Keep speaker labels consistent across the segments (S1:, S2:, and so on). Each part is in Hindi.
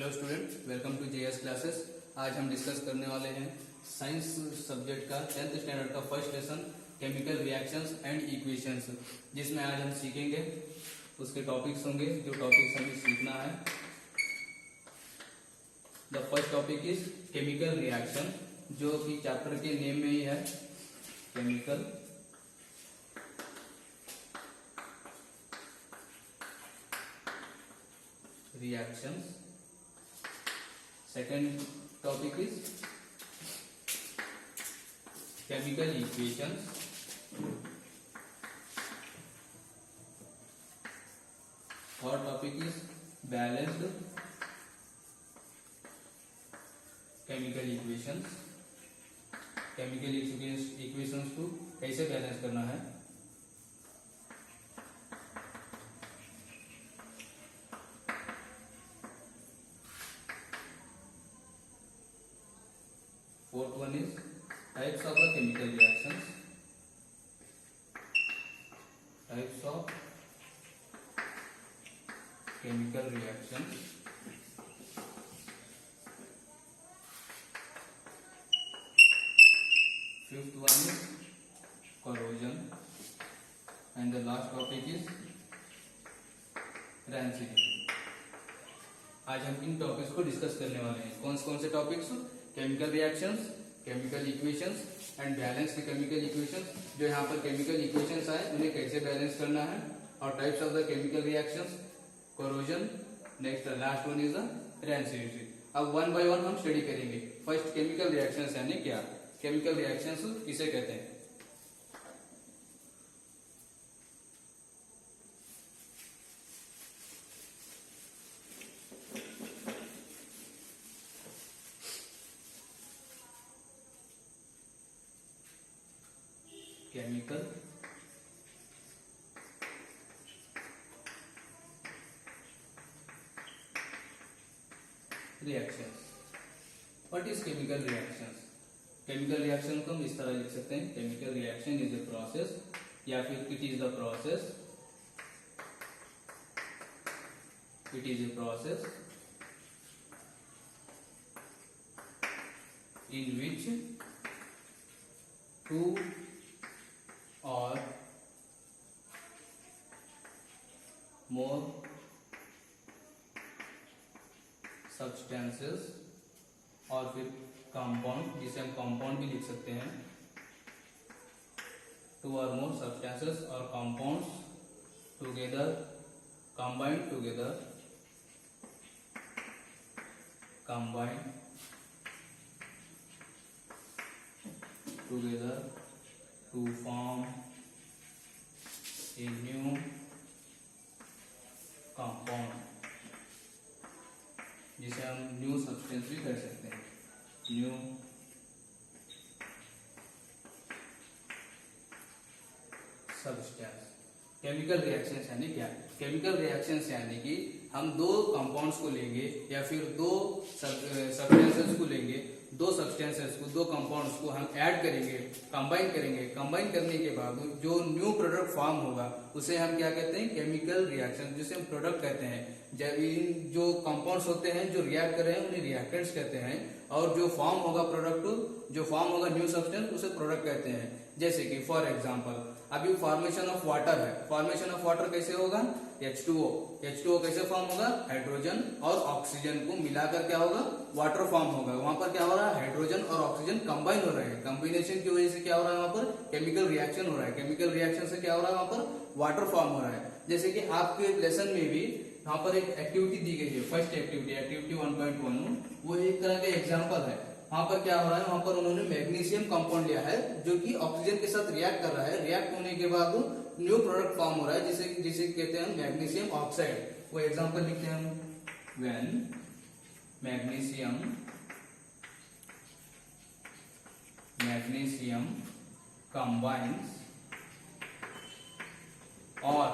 S1: Hello student, welcome to JS classes. आज हम डिस्कस करने वाले हैं साइंस सब्जेक्ट का 10th स्टैंडर्ड का first lesson chemical reactions and equations, जिसमें आज हम सीखेंगे उसके टॉपिक्स होंगे जो टॉपिक्स हमें सीखना है। The first topic is chemical reaction, जो कि चैप्टर के नेम में ही है, chemical reactions. Second topic is chemical equations. Third topic is balanced chemical equations. Chemical equations को कैसे बैलेंस करना है। Fourth one is types of the chemical reactions. Types of chemical reactions. Fifth one is corrosion, and the last topic is rancidity. आज हम इन टॉपिक्स को डिस्कस करने वाले हैं। कौन से topics? Chemical reactions, chemical equations and balance के केमिकल इक्वेशंस। जो यहाँ पर केमिकल इक्वेशंस आए उन्हें कैसे बैलेंस करना है, और types of the chemical reactions, corrosion, next last one is the rancidity. अब वन बाय वन हम स्टडी करेंगे। फर्स्ट केमिकल रिएक्शंस यानी क्या, केमिकल रिएक्शंस किसे कहते हैं। Chemical reactions. What is chemical reactions? Chemical reaction को हम इस तरह लिख सकते हैं, chemical reaction is a process, या फिर it is the process, it is a process in which two or more substances, और फिर कंपाउंड, जिसे हम कंपाउंड भी लिख सकते हैं, टू और मोर substances और compounds together, combined together to form a new compound, जिसे हम न्यू सब्सटेंस भी कह सकते हैं, न्यू सब्सटेंस। केमिकल रिएक्शंस यानी क्या? केमिकल रिएक्शंस यानी कि हम दो कंपाउंड्स को लेंगे या फिर दो सब्सटेंसेस को लेंगे, दो सब्सटेंसेस को, दो कंपाउंड्स को हम ऐड करेंगे, कंबाइन करेंगे। कंबाइन करने के बाद जो न्यू प्रोडक्ट फॉर्म होगा उसे हम क्या कहते हैं, केमिकल रिएक्शन, जिसे हम प्रोडक्ट कहते हैं। जब इन जो कंपाउंड्स होते हैं जो रिएक्ट कर रहे हैं उन्हें रिएक्टेंट्स कहते हैं, और जो फॉर्म होगा प्रोडक्ट, जो फॉर्म होगा न्यू सब्सटेंस, उसे प्रोडक्ट कहते हैं। जैसे कि फॉर एग्जांपल अभी फॉर्मेशन ऑफ वाटर है। फॉर्मेशन ऑफ वाटर कैसे होगा? H2O। H2O कैसे फॉर्म होगा? हाइड्रोजन और ऑक्सीजन को मिलाकर क्या होगा? वाटर फॉर्म होगा। वहां पर क्या हो रहा है? हाइड्रोजन और ऑक्सीजन कंबाइन हो रहे हैं। कंबाइनेशन की वजह से क्या हो रहा है? वहां पर केमिकल रिएक्शन हो रहा है। केमिकल रिएक्शन से क्या हो रहा है? वहां पर वाटर फॉर्म हो रहा है। जैसे कि आपके लेसन में भी यहाँ पर एक एक्टिविटी दी गई है, फर्स्ट एक्टिविटी 1.1, वो एक तरह का एग्जाम्पल है। वहां पर क्या हो रहा है? वहां पर उन्होंने मैग्नीशियम कंपाउंड लिया है जो कि ऑक्सीजन के साथ रिएक्ट कर रहा है। रिएक्ट होने के बाद न्यू प्रोडक्ट फॉर्म हो रहा है, जिसे कहते हैं मैग्नीशियम ऑक्साइड। वो एग्जांपल लिखते हैं हम, व्हेन मैग्नीशियम कंबाइंस और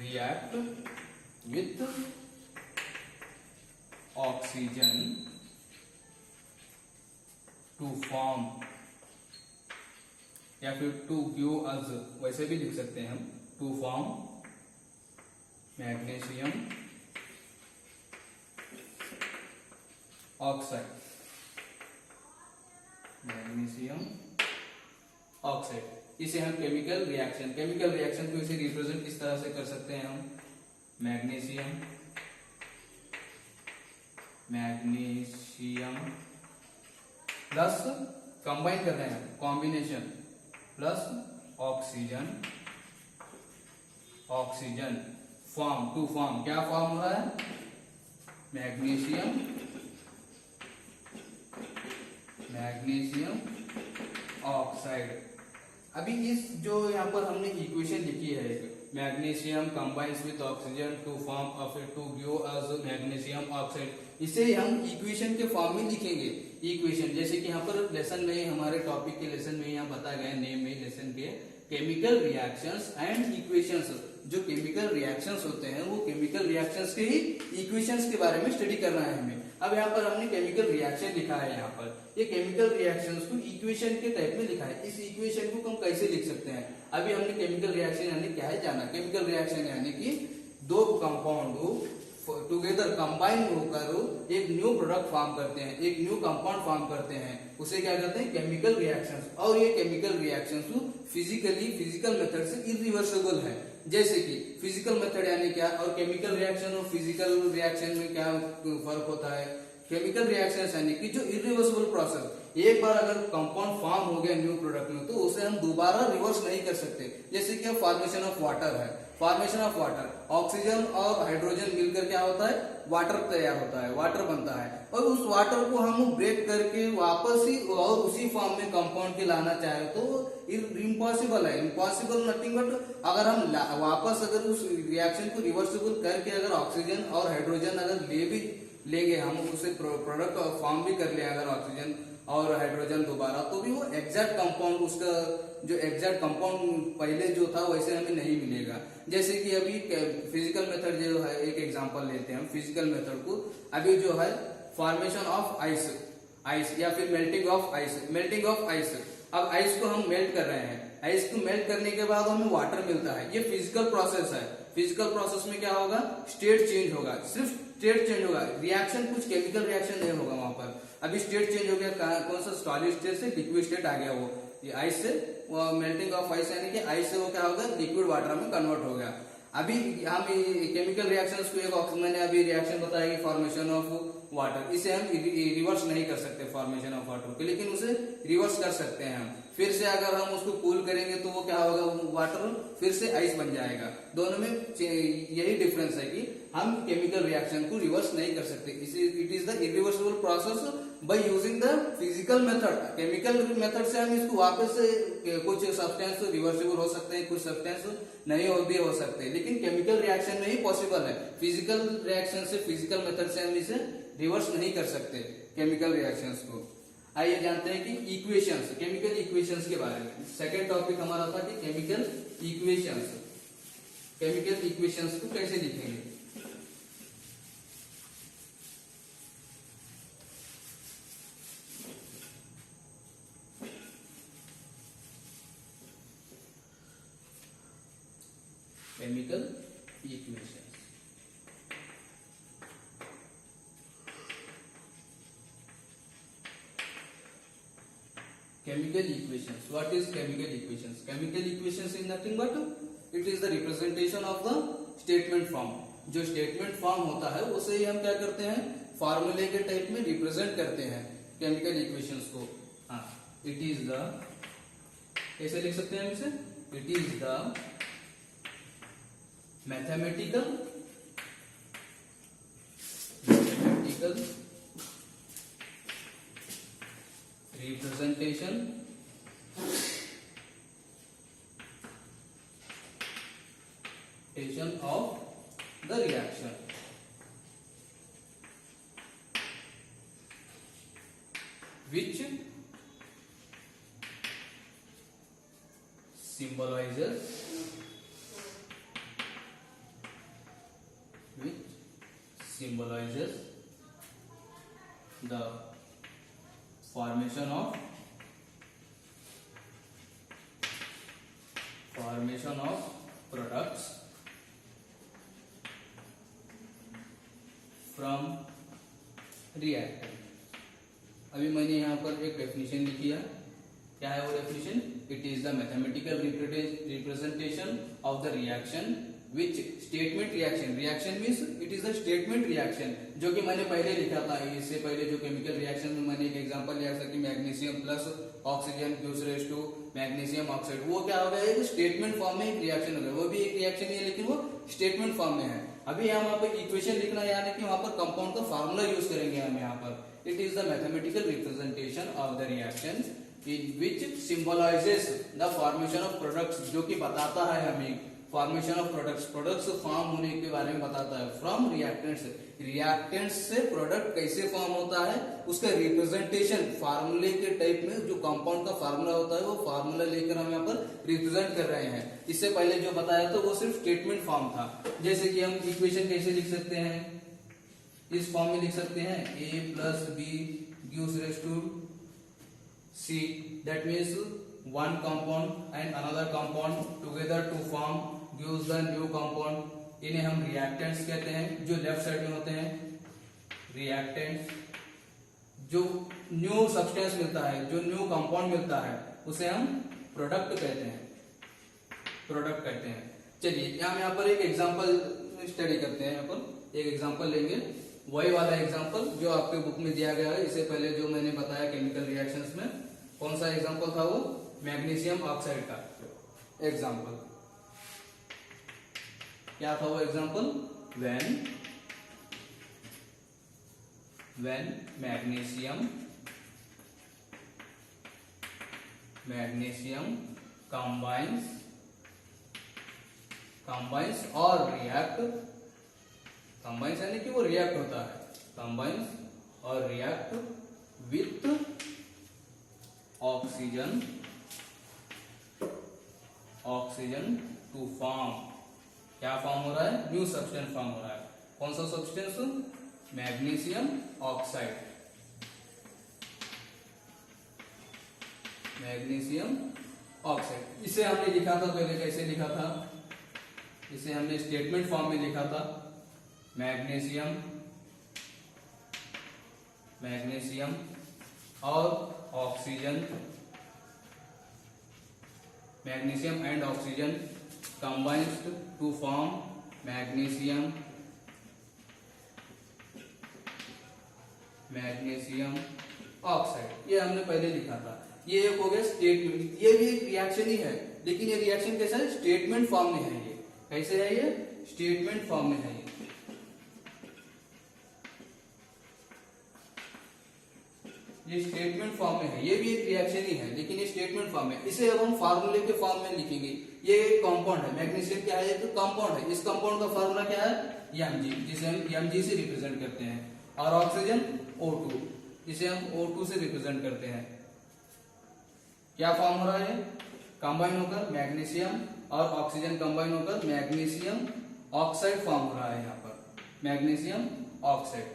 S1: react with oxygen to form, या फिर टू गिव अस, वैसे भी लिख सकते हैं हम, to form magnesium oxide, magnesium oxide. इसे हम केमिकल रिएक्शन को इसे रिप्रेजेंट किस तरह से कर सकते हैं हम, मैग्नीशियम प्लस कंबाइन कर रहे हैं, कॉम्बिनेशन प्लस ऑक्सीजन फॉर्म क्या फॉर्म हो रहा है, मैग्नीशियम ऑक्साइड। अभी इस जो यहाँ पर हमने इक्वेशन लिखी है, magnesium combines with oxygen to form of to give us magnesium oxide, इसे हम इक्वेशन के फॉर्म में लिखेंगे। इक्वेशन जैसे कि यहाँ पर लेसन में, हमारे टॉपिक के लेसन में यहाँ बताया गया नेम में लेसन के, केमिकल रिएक्शंस एंड इक्वेशंस। जो केमिकल रिएक्शंस होते हैं वो केमिकल रिएक्शंस के ही इक्वेशंस के बारे में स्टडी करना है हमें। अब यहाँ पर हमने केमिकल रिएक्शन लिखा है, यहाँ पर ये केमिकल रिएक्शंस को इक्वेशन के टाइप में लिखा है। इस इक्वेशन को हम कैसे लिख सकते हैं, अभी हमने केमिकल रिएक्शन यानी क्या है जाना। केमिकल रिएक्शन यानी कि दो कंपाउंड टुगेदर कंबाइन होकर एक न्यू प्रोडक्ट फॉर्म करते हैं, एक न्यू कंपाउंड फॉर्म करते हैं, उसे क्या कहते हैं, केमिकल रिएक्शंस। और ये केमिकल रिएक्शंस फिजिकल मेथड से इरिवर्सिबल है। जैसे कि फिजिकल मेथड यानी क्या, और केमिकल रिएक्शन और फिजिकल रिएक्शन में क्या फर्क होता है। केमिकल रिएक्शन यानी कि जो इरिवर्सिबल प्रोसेस, एक बार अगर कंपाउंड फॉर्म हो गया न्यू प्रोडक्ट में, तो उसे हम दोबारा रिवर्स नहीं कर सकते। जैसे कि फॉर्मेशन ऑफ वाटर है, फॉर्मेशन ऑफ वाटर, ऑक्सीजन और हाइड्रोजन मिलकर क्या होता है, वाटर तैयार होता है, वाटर बनता है। और उस वाटर को हम ब्रेक करके वापस ही और उसी फॉर्म में कंपाउंड के लाना चाहे तो इम्पॉसिबल है। इम्पॉसिबल नथिंग बट अगर हम वापस अगर उस रिएक्शन को रिवर्सिबल करके अगर ऑक्सीजन और हाइड्रोजन अगर लेंगे हम, उसे प्रोडक्ट फॉर्म भी कर ले अगर ऑक्सीजन और हाइड्रोजन दोबारा, तो भी वो एग्जैक्ट कंपाउंड, उसका जो एग्जैक्ट कंपाउंड पहले जो था वैसे हमें नहीं मिलेगा। जैसे कि अभी फिजिकल मेथड जो है, एक एग्जांपल लेते हैं हम फिजिकल मेथड को। अभी जो है फॉर्मेशन ऑफ आइस या फिर मेल्टिंग ऑफ आइस। अब आइस को हम मेल्ट कर रहे हैं, आइस को मेल्ट करने के बाद हमें वाटर मिलता है, ये फिजिकल प्रोसेस है। फिजिकल प्रोसेस में क्या होगा, स्टेट चेंज होगा, सिर्फ स्टेट चेंज होगा, रिएक्शन कुछ केमिकल रिएक्शन नहीं होगा वहां पर। अभी स्टेट चेंज हो गया, कौन सा, सॉलिड स्टेट से लिक्विड स्टेट आ गया, वो ये आइस से, मेल्टिंग ऑफ आइस यानी कि आइस से वो क्या होगा, लिक्विड वाटर में कन्वर्ट हो गया। अभी हम केमिकल रिएक्शंस को मैंने अभी रिएक्शन बताया कि फॉर्मेशन ऑफ वाटर, इसे हम रिवर्स नहीं कर सकते फॉर्मेशन ऑफ वाटर को, लेकिन उसे रिवर्स कर सकते हैं हम। फिर से अगर हम उसको कूल करेंगे तो वो क्या होगा, वाटर फिर से आइस बन जाएगा। दोनों में यही डिफरेंस है कि हम केमिकल रिएक्शन को रिवर्स नहीं कर सकते। It is the irreversible process by using the physical method. Chemical method से हम इसको वापस से कुछ सब्सटेंस रिवर्सिबल हो सकते हैं, कुछ सब्सटेंस नहीं भी हो सकते हैं, लेकिन केमिकल रिएक्शन में ही पॉसिबल है। फिजिकल रिएक्शन से, फिजिकल मेथड से हम इसे रिवर्स नहीं कर सकते केमिकल रिएक्शंस को। आइए जानते हैं कि इक्वेशंस, केमिकल इक्वेशंस के बारे में। सेकेंड टॉपिक हमारा था कि केमिकल इक्वेशंस। केमिकल इक्वेशंस को कैसे लिखेंगे। Chemical equations, chemical equations. What is chemical equations? Chemical equations is nothing but it is the representation of the statement form. जो statement form होता है उसे ही हम क्या करते हैं, फॉर्मूले के टाइप में रिप्रेजेंट करते हैं chemical equations को। हाँ, it is the, कैसे लिख सकते हैं हम इसे, it is the mathematical representation of the reaction which symbolizes the formation of products from reactant। अभी मैंने यहाँ पर एक डेफिनेशन लिखी है। क्या है वो definition? It is the mathematical representation of the reaction which statement reaction, reaction means it is the statement reaction, जो कि मैंने पहले लिखा था। इससे पहले जो केमिकल रिएक्शन में मैंने एक एग्जांपल लिया था कि magnesium plus oxygen gives rise to magnesium oxide, वो क्या हो गया? एक स्टेटमेंट फॉर्म में एक रिएक्शन हो गया, वो भी एक रिएक्शन ही है लेकिन वो स्टेटमेंट फॉर्म में है। अभी हम वहाँ पे इक्वेशन लिखना है, यानी कि वहाँ पर कंपाउंड का फार्मूला यूज करेंगे हम यहाँ पर। It is the mathematical representation of the reaction in which symbolizes the formation of products, जो कि बताता है हमें formation of products, products form होने के बारे में बताता है। फ्रॉम रिएक्टेंट्स, रिएक्टेंट्स से प्रोडक्ट कैसे फॉर्म होता है उसका रिप्रेजेंटेशन फार्मूले के टाइप में, जो कंपाउंड का फार्मूला होता है वो फार्मूला लेकर हम यहाँ पर रिप्रेजेंट कर रहे हैं। इससे पहले जो बताया था वो सिर्फ स्टेटमेंट फॉर्म था। जैसे कि हम इक्वेशन कैसे लिख सकते हैं, इस फॉर्म में लिख सकते हैं a plus B gives rise to C, that means one compound and another compound together to form gives the new compound. इन्हें हम reactants कहते हैं, जो लेफ्ट साइड में होते हैं reactants। जो न्यू सब्सटेंस मिलता है, जो न्यू कंपाउंड मिलता है उसे हम प्रोडक्ट कहते हैं, प्रोडक्ट कहते हैं। चलिए यहाँ पर एक एग्जांपल स्टडी करते हैं। यहाँ पर एक एग्जांपल लेंगे, वही वाला एग्जांपल जो आपके बुक में दिया गया है। इससे पहले जो मैंने बताया केमिकल रिएक्शंस में, कौन सा एग्जांपल था वो? मैग्नीशियम ऑक्साइड का एग्जांपल। क्या था वो एग्जांपल? व्हेन मैग्नीशियम कंबाइंस और रिएक्ट, कंबाइंस यानी कि वो रिएक्ट होता है, कंबाइंस और react with oxygen to form, क्या फॉर्म हो रहा है? न्यू सब्सटेंस फॉर्म हो रहा है। कौन सा substance? Magnesium oxide, magnesium oxide. इसे हमने लिखा था पहले, कैसे लिखा था? इसे हमने स्टेटमेंट फॉर्म में लिखा था, मैग्नीशियम और oxygen, magnesium and oxygen combined to form magnesium oxide. ये हमने पहले लिखा था। ये एक हो गया स्टेटमेंट, ये भी एक रिएक्शन ही है, लेकिन ये रिएक्शन कैसा है? स्टेटमेंट फॉर्म में है। ये कैसे है? ये स्टेटमेंट फॉर्म में है। ये स्टेटमेंट फॉर्म में है, ये भी एक रिएक्शन ही है लेकिन ये स्टेटमेंट फॉर्म में। इसे अब हम फार्मूले के फॉर्म में लिखेंगे। ये एक कंपाउंड है, मैग्नीशियम क्या है? एक कंपाउंड है। इस कंपाउंड का फार्मूला क्या है? Mg, जिसे हम Mg से रिप्रेजेंट करते हैं। और ऑक्सीजन O2, जिसे हम O2 से रिप्रेजेंट करते हैं। क्या फॉर्म हो रहा है? कंबाइन होकर मैग्नीशियम और ऑक्सीजन कंबाइन होकर मैग्नीशियम ऑक्साइड फॉर्म हो रहा है यहाँ पर, मैग्नीशियम ऑक्साइड।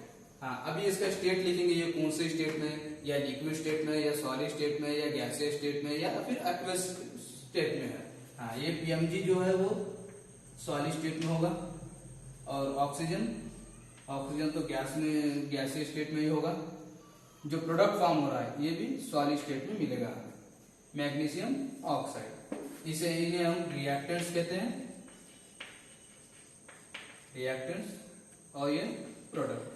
S1: हाँ, अभी इसका स्टेट लिखेंगे, ये कौन से स्टेट में, या लिक्विड स्टेट में, या सॉलिड स्टेट में, या गैसियस स्टेट में, या फिर एक्वस स्टेट में है। हाँ, ये Pmg जो है वो सॉलिड स्टेट में होगा, और ऑक्सीजन तो गैसियस स्टेट में ही होगा। जो प्रोडक्ट फॉर्म हो रहा है ये भी सॉलिड स्टेट में मिलेगा, मैग्नीशियम ऑक्साइड। इन्हें हम रिएक्टेंट्स कहते हैं, रिएक्टेंट्स, और ये प्रोडक्ट।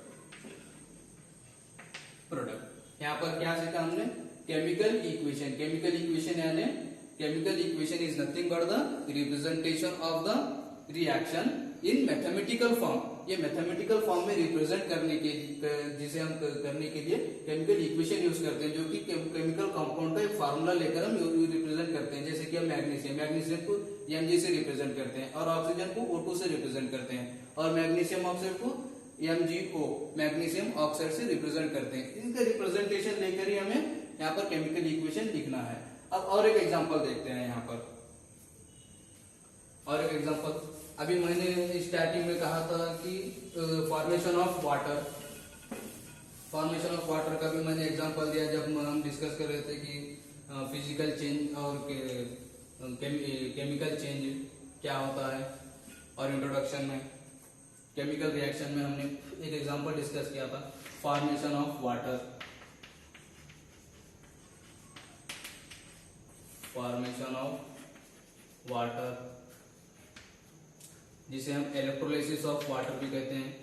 S1: यहाँ पर क्या सीखा हमने? केमिकल इक्वेशन यानी chemical equation is nothing but the representation of the reaction in mathematical form. ये मैथमेटिकल फॉर्म में रिप्रेजेंट करने के, जिसे हम करने के लिए केमिकल इक्वेशन यूज करते हैं, जो कि केमिकल कंपाउंड का एक फार्मूला लेकर हम रिप्रेजेंट करते हैं। जैसे कि हम मैग्नीशियम को Mg से रिप्रेजेंट करते हैं, और ऑक्सीजन को O2 से रिप्रेजेंट करते हैं, और मैग्नीशियम ऑक्साइड को MgO, मैग्नीशियम ऑक्साइड से रिप्रेजेंट करते हैं। इनका रिप्रेजेंटेशन लेकर ही हमें यहाँ पर केमिकल इक्वेशन लिखना है। अब और एक एग्जांपल देखते हैं यहाँ पर, और एक एग्जांपल। अभी मैंने स्टार्टिंग में कहा था कि फॉर्मेशन ऑफ वाटर का भी मैंने एग्जांपल दिया जब हम डिस्कस कर रहे थे कि फिजिकल चेंज और केमिकल चेंज क्या होता है। और इंट्रोडक्शन में केमिकल रिएक्शन में हमने एक एग्जांपल डिस्कस किया था, formation of water. Formation of water, जिसे हम इलेक्ट्रोलाइसिस ऑफ वाटर भी कहते हैं,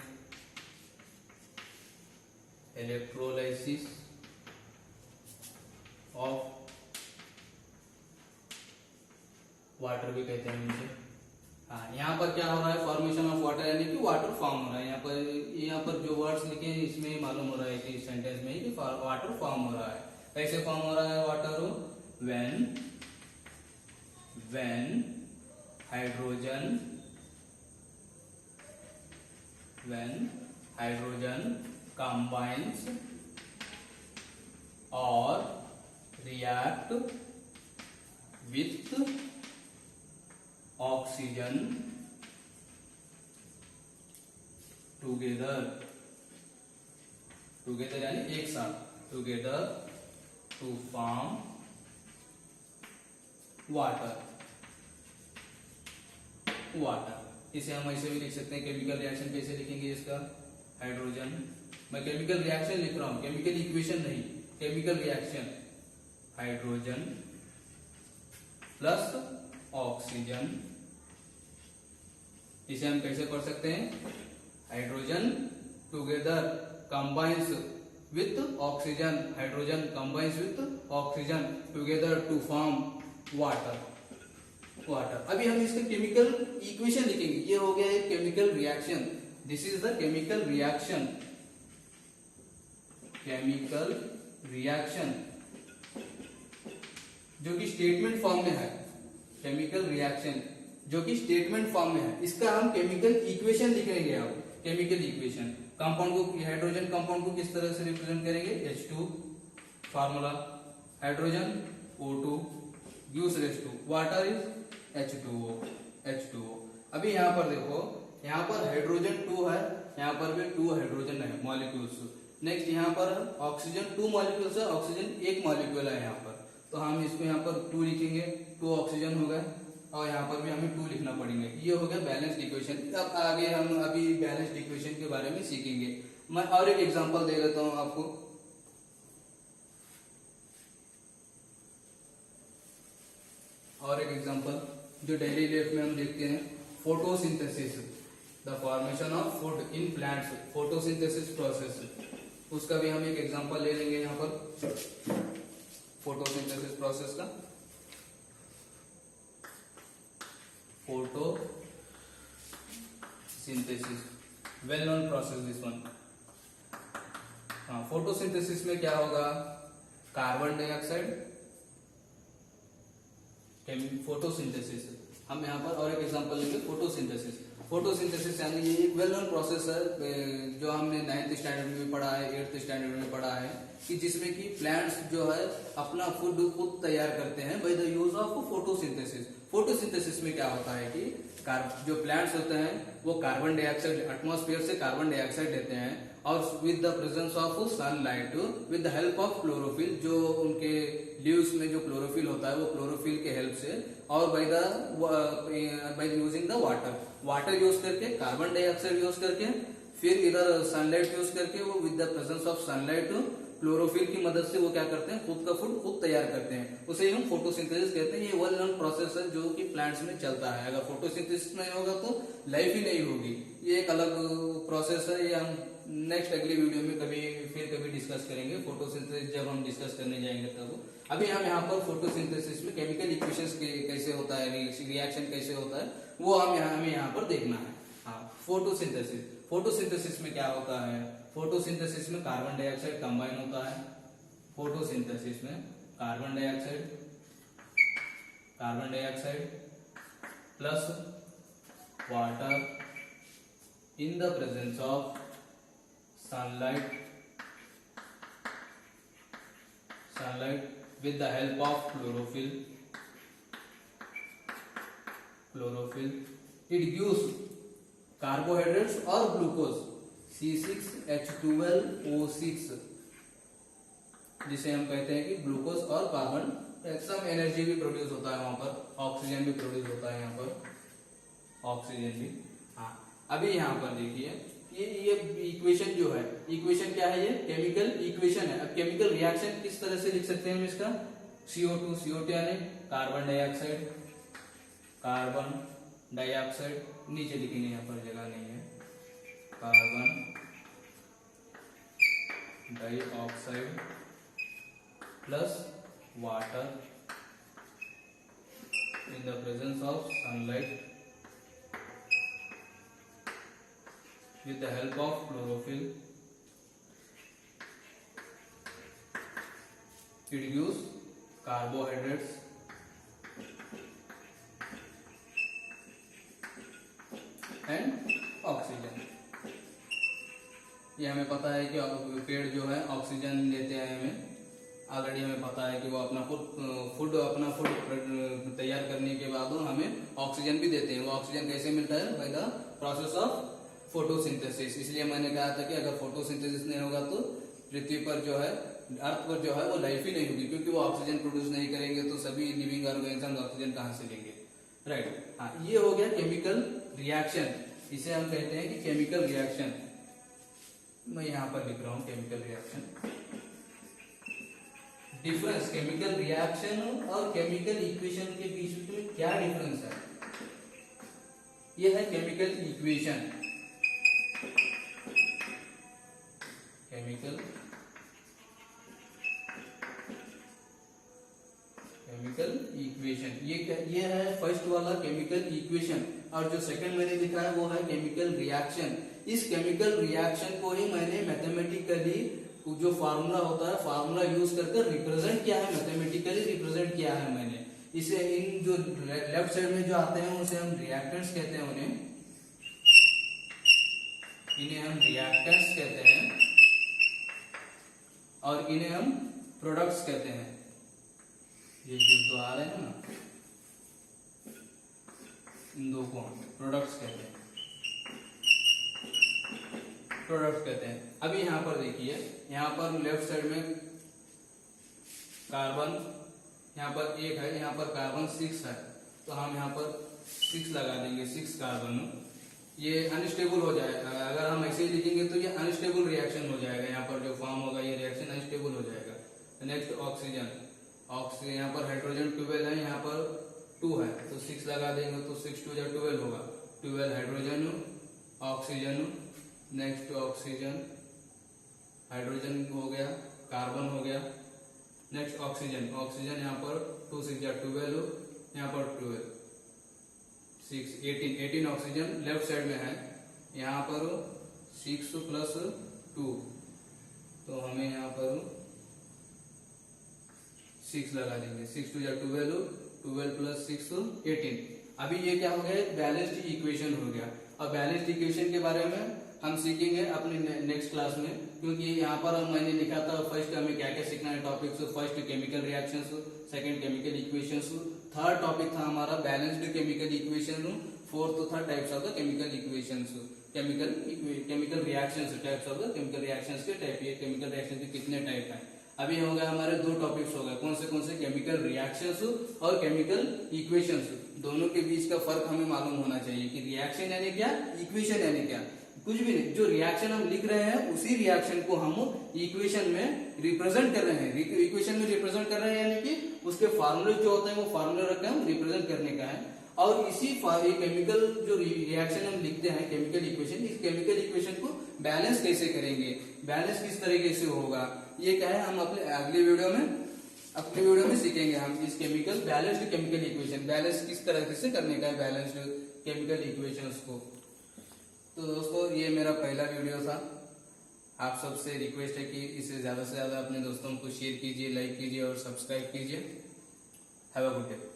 S1: इलेक्ट्रोलाइसिस ऑफ वाटर भी कहते हैं इसे। हाँ, यहाँ पर क्या हो रहा है, फॉर्मेशन ऑफ वाटर यानी कि वाटर फॉर्म हो रहा है। यहाँ पर जो वर्ड्स लिखे हैं इसमें ही मालूम हो रहा है कि इस सेंटेंस में ही कि वाटर फॉर्म हो रहा है। कैसे फॉर्म हो रहा है water? When hydrogen combines or react with oxygen together यानी एक साथ, together to form water। इसे हम ऐसे भी लिख सकते हैं, केमिकल रिएक्शन कैसे लिखेंगे इसका? हाइड्रोजन, मैं केमिकल रिएक्शन लिख रहा हूं, केमिकल इक्वेशन नहीं, chemical reaction, hydrogen plus oxygen. इसे हम कैसे पढ़ सकते हैं? Hydrogen together combines with oxygen, hydrogen combines with oxygen together to form water. अभी हम इसका केमिकल इक्वेशन लिखेंगे। ये हो गया एक chemical reaction, this is the chemical reaction, जो कि स्टेटमेंट फॉर्म में है, केमिकल रिएक्शन जो कि स्टेटमेंट फॉर्म में है। इसका हम केमिकल इक्वेशन लिखेंगे। अब केमिकल इक्वेशन, कंपाउंड को, हाइड्रोजन कंपाउंड को किस तरह से रिप्रेजेंट करेंगे? H2 formula, hydrogen O2 gives H2, water is H2O। अभी यहाँ पर देखो, यहाँ पर हाइड्रोजन 2 है, यहाँ पर भी 2 हाइड्रोजन है मॉलिक्यूल्स। नेक्स्ट यहाँ पर ऑक्सीजन 2 मॉलिक्यूल्स है, ऑक्सीजन 1 मॉलिक्यूल है यहाँ पर, तो हम इसको यहाँ पर 2 लिखेंगे, 2 ऑक्सीजन हो गए, और यहाँ पर भी हमें 2 लिखना पड़ेंगे। ये हो गया बैलेंस्ड इक्वेशन। अब आगे हम अभी बैलेंस्ड इक्वेशन के बारे में सीखेंगे। मैं और एक एग्जांपल दे देता हूँ आपको। और एक एग्जांपल जो डेली लाइफ में हम देखते हैं, photosynthesis, the formation of food in plants, photosynthesis process, उसका भी हम एक एग्जांपल ले लेंगे यहाँ पर, फोटोसिंथेसिस प्रोसेस का। Photosynthesis well known process this one. हाँ, फोटोसिंथेसिस में क्या होगा? कार्बन डाइऑक्साइड, फोटोसिंथेसिस, हम यहाँ पर और एक एग्जांपल लेंगे, फोटोसिंथेसिस यानी ये एक वेल नोन प्रोसेस है जो हमने 9th स्टैंडर्ड में भी पढ़ा है, 8th स्टैंडर्ड में पढ़ा है, कि जिसमें कि प्लांट्स जो है अपना फूड खुद तैयार करते हैं by the use of photosynthesis. Photosynthesis में क्या होता है कि जो प्लांट्स होते हैं वो कार्बन डाइऑक्साइड, एटमॉस्फेयर से कार्बन डाइऑक्साइड लेते हैं, और with the presence of sunlight, with the help of chlorophyll, जो उनके लीव्स में जो क्लोरोफिल होता है वो क्लोरोफिल के हेल्प से, और by using the water use करके, कार्बन डाइऑक्साइड यूज करके, फिर इधर सनलाइट यूज करके, वो with the presence of sunlight chlorophyll की मदद से वो क्या करते हैं? खुद का फूड खुद तैयार करते हैं, उसे हम फोटोसिंथेसिस कहते हैं। ये वेल नोन प्रोसेस है जो कि प्लांट्स में चलता है। अगर फोटोसिंथेसिस नहीं होगा तो लाइफ ही नहीं होगी। ये एक अलग प्रोसेस है, ये हम नेक्स्ट अगली वीडियो में कभी डिस्कस करेंगे। फोटोसिंथेसिस जब हम डिस्कस करने जाएंगे तब। अभी हम यहाँ पर फोटोसिंथेसिस में केमिकल इक्वेशंस कैसे होता है, रिएक्शन कैसे होता है, वो हमें यहाँ पर देखना है। हाँ, फोटोसिंथेसिस में क्या होता है? फोटोसिंथेसिस में कार्बन डाइऑक्साइड कंबाइन होता है। फोटोसिंथेसिस में carbon dioxide plus water in the presence of sunlight with the help of chlorophyll, it gives carbohydrates or glucose, C6H12O6, जिसे हम कहते हैं कि ग्लूकोज और कार्बन। सम एनर्जी भी प्रोड्यूस होता है वहां पर, ऑक्सीजन भी प्रोड्यूस होता है यहाँ पर, ऑक्सीजन भी। हाँ, अभी यहाँ पर देखिए, ये इक्वेशन जो है, इक्वेशन क्या है? ये केमिकल इक्वेशन है। अब केमिकल रिएक्शन किस तरह से लिख सकते हैं हम इसका? CO2 यानी कार्बन डाइऑक्साइड, नीचे लिखेंगे, यहाँ पर जगह नहीं है, carbon dioxide plus water in the presence of sunlight with the help of chlorophyll. It gives carbohydrates and oxygen. ये हमें पता है कि पेड़ जो है ऑक्सीजन देते हैं हमें, ऑलरेडी हमें पता है कि वो अपना फूड तैयार करने के बाद वो हमें ऑक्सीजन भी देते हैं। वो ऑक्सीजन कैसे मिलता है? By the process of photosynthesis. इसलिए मैंने कहा था कि अगर फोटोसिंथेसिस नहीं होगा तो पृथ्वी पर जो है, अर्थ पर जो है वो लाइफ ही नहीं होगी, क्योंकि वो ऑक्सीजन प्रोड्यूस नहीं करेंगे तो सभी लिविंग ऑर्गेनिज्म ऑक्सीजन कहाँ से लेंगे, राइट। हाँ, ये हो गया केमिकल रिएक्शन, इसे हम कहते हैं कि केमिकल रिएक्शन। मैं यहाँ पर लिख रहा हूँ chemical reaction. Difference chemical reaction और केमिकल इक्वेशन के बीच में क्या डिफरेंस है? यह है केमिकल इक्वेशन। केमिकल इक्वेशन, ये है फर्स्ट वाला केमिकल इक्वेशन, और जो सेकंड मैंने लिखा है वो है केमिकल रिएक्शन। इस केमिकल रिएक्शन को ही मैंने मैथमेटिकली जो फार्मूला होता है, फार्मूला यूज करके रिप्रेजेंट किया है, मैथमेटिकली रिप्रेजेंट किया है मैंने इसे। इन जो लेफ्ट साइड में जो आते हैं उसे हम रिएक्टेंट्स कहते हैं, इन्हें हम रिएक्टेंट्स कहते हैं, और इन्हें हम प्रोडक्ट्स कहते हैं। ये जो दो आ रहे हैं ना, इन दो को हम प्रोडक्ट्स कहते हैं, अभी यहाँ पर देखिए, यहाँ पर लेफ्ट साइड में कार्बन, यहाँ पर 1 है, यहाँ पर कार्बन 6 है, तो हम यहाँ पर 6 लगा देंगे, 6 कार्बन। ये अनस्टेबल हो जाएगा, अगर हम ऐसे ही लिखेंगे तो ये अनस्टेबल रिएक्शन हो जाएगा, यहाँ पर जो फॉर्म होगा ये रिएक्शन अनस्टेबल हो जाएगा। नेक्स्ट ऑक्सीजन, यहाँ पर हाइड्रोजन 12 है, यहाँ पर 2 है, तो 6 लगा देंगे तो 6 2 12 होगा, 12 hydrogen, oxygen, next oxygen, hydrogen हो गया, कार्बन हो गया, नेक्स्ट ऑक्सीजन, यहाँ पर 2 6 12, यहाँ पर 12 6 18 ऑक्सीजन लेफ्ट साइड में है, यहाँ पर 6 प्लस 2, तो हमें यहाँ पर 6 लगा देंगे, 6 2 12, 12 प्लस 6 18। अभी ये क्या हो गया? बैलेंस्ड इक्वेशन हो गया। और बैलेंस्ड इक्वेशन के बारे में हम सीखेंगे अपने नेक्स्ट क्लास में, क्योंकि यहाँ पर मैंने लिखा था फर्स्ट हमें क्या क्या सीखना है topics. First chemical reactions, second chemical equations, third topic था हमारा बैलेंस्ड केमिकल इक्वेशन, फोर्थ था types of the chemical equations, chemical reactions, types of the chemical reactions के टाइप, ये केमिकल रिएक्शन के कितने टाइप हैं। अभी हो गए हमारे 2 टॉपिक्स हो गए, कौन से केमिकल रिएक्शंस और केमिकल इक्वेशंस। दोनों के बीच का फर्क हमें मालूम होना चाहिए कि रिएक्शन यानी क्या, इक्वेशन यानी क्या। कुछ भी नहीं, जो रिएक्शन हम लिख रहे हैं उसी रिएक्शन को हम इक्वेशन में रिप्रेजेंट कर रहे हैं। इक्वेशन में रिप्रेजेंट कर रहे हैं यानी कि उसके फार्मूले जो होते हैं वो फार्मूले रख के हम रिप्रेजेंट करने का है। और इसी केमिकल जो रिएक्शन हम लिखते हैं केमिकल इक्वेशन, इस केमिकल इक्वेशन को बैलेंस कैसे करेंगे, बैलेंस किस तरीके से होगा, ये क्या है हम अपने अगले वीडियो में सीखेंगे। हम इस बैलेंस्ड केमिकल इक्वेशन, बैलेंस किस तरह से करने का है बैलेंस्ड केमिकल इक्वेशंस को। तो दोस्तों ये मेरा पहला वीडियो था। आप सबसे रिक्वेस्ट है कि इसे ज्यादा से ज्यादा अपने दोस्तों को शेयर कीजिए, लाइक कीजिए और सब्सक्राइब कीजिए। Have a good day.